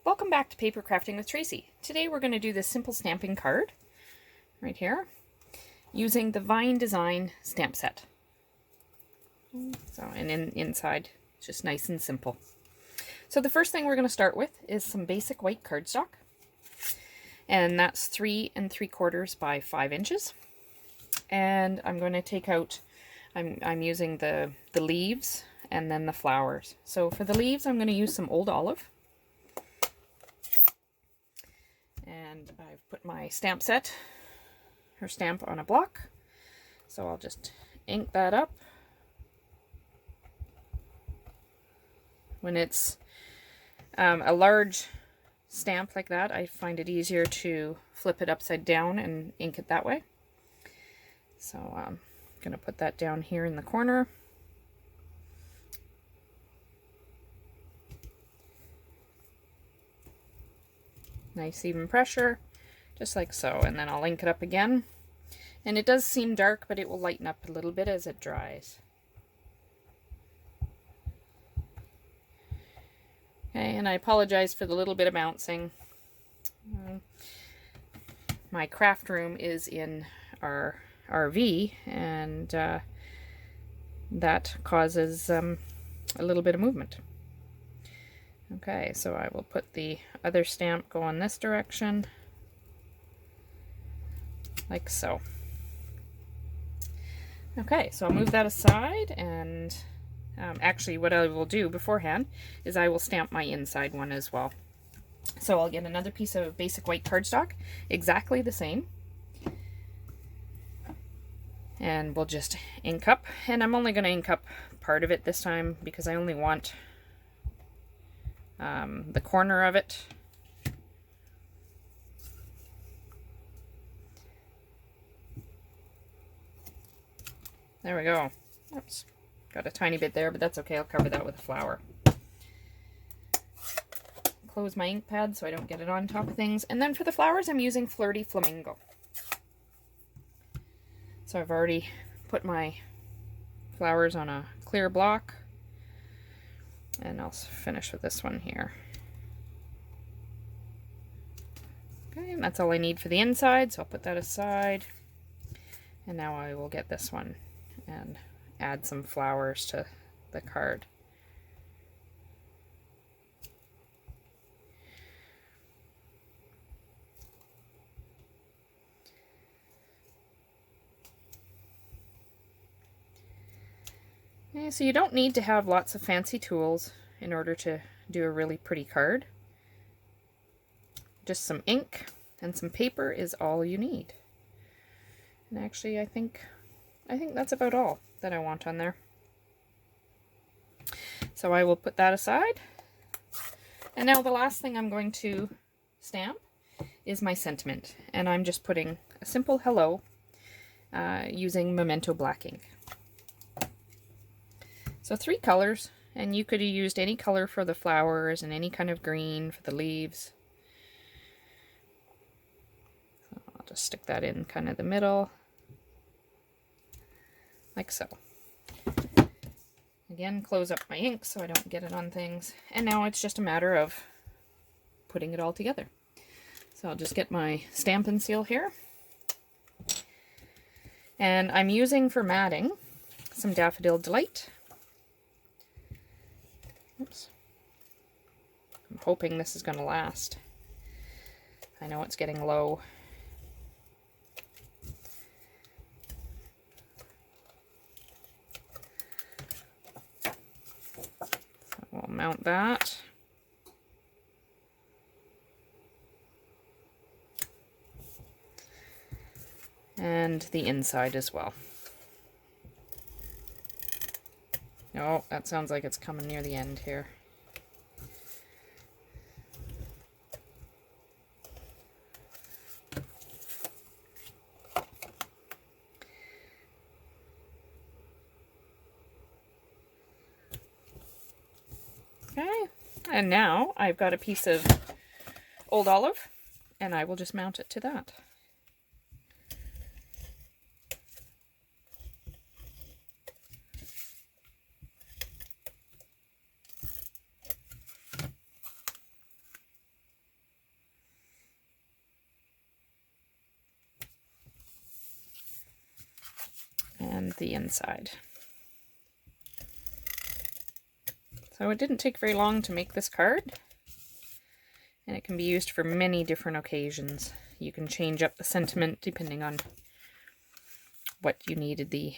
Welcome back to Paper Crafting with Tracy. Today we're going to do this simple stamping card right here using the Vine Design stamp set. And inside, just nice and simple. So the first thing we're going to start with is some basic white cardstock. And that's 3 3/4 by 5 inches. And I'm going to take out, I'm using the leaves and then the flowers. So for the leaves, I'm going to use some old olive. And I've put my stamp set, her stamp on a block. So I'll just ink that up. When it's a large stamp like that, I find it easier to flip it upside down and ink it that way. So I'm going to put that down here in the corner. Nice even pressure, just like so, and then I'll ink it up again. And it does seem dark, but it will lighten up a little bit as it dries. Okay, and I apologize for the little bit of bouncing. My craft room is in our RV, and that causes a little bit of movement. Okay, so I will put the other stamp going this direction, like so. Okay, so I'll move that aside, and actually what I will do beforehand is I will stamp my inside one as well. So I'll get another piece of basic white cardstock, exactly the same, and we'll just ink up. And I'm only going to ink up part of it this time because I only want the corner of it. There we go. Oops, got a tiny bit there, but that's okay. I'll cover that with a flower. Close my ink pad so I don't get it on top of things. And then for the flowers, I'm using Flirty Flamingo. So I've already put my flowers on a clear block. And I'll finish with this one here. Okay, and that's all I need for the inside, so I'll put that aside. And now I will get this one and add some flowers to the card. Okay, so you don't need to have lots of fancy tools in order to do a really pretty card. Just some ink and some paper is all you need. And actually I think that's about all that I want on there. So I will put that aside. And now the last thing I'm going to stamp is my sentiment. And I'm just putting a simple hello using Memento black ink. So 3 colors, and you could have used any color for the flowers and any kind of green for the leaves. So I'll just stick that in kind of the middle, like so. Again, close up my ink so I don't get it on things. And now it's just a matter of putting it all together. So I'll just get my Stampin' seal here. And I'm using for matting some Daffodil Delight. Oops. I'm hoping this is going to last. I know it's getting low. So we'll mount that. And the inside as well. Oh, that sounds like it's coming near the end here. Okay, and now I've got a piece of old olive, and I will just mount it to that. and the inside. So it didn't take very long to make this card, and it can be used for many different occasions. You can change up the sentiment depending on what you needed the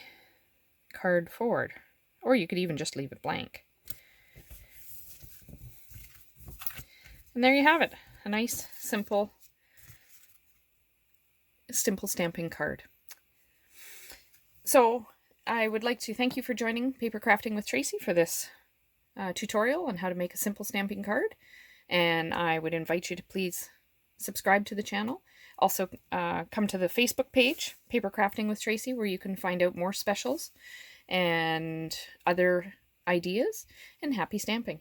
card for, or you could even just leave it blank. And there you have it, a nice, simple stamping card. So I would like to thank you for joining Paper Crafting with Tracey for this tutorial on how to make a simple stamping card. And I would invite you to please subscribe to the channel. Also, come to the Facebook page, Paper Crafting with Tracey, where you can find out more specials and other ideas. And happy stamping!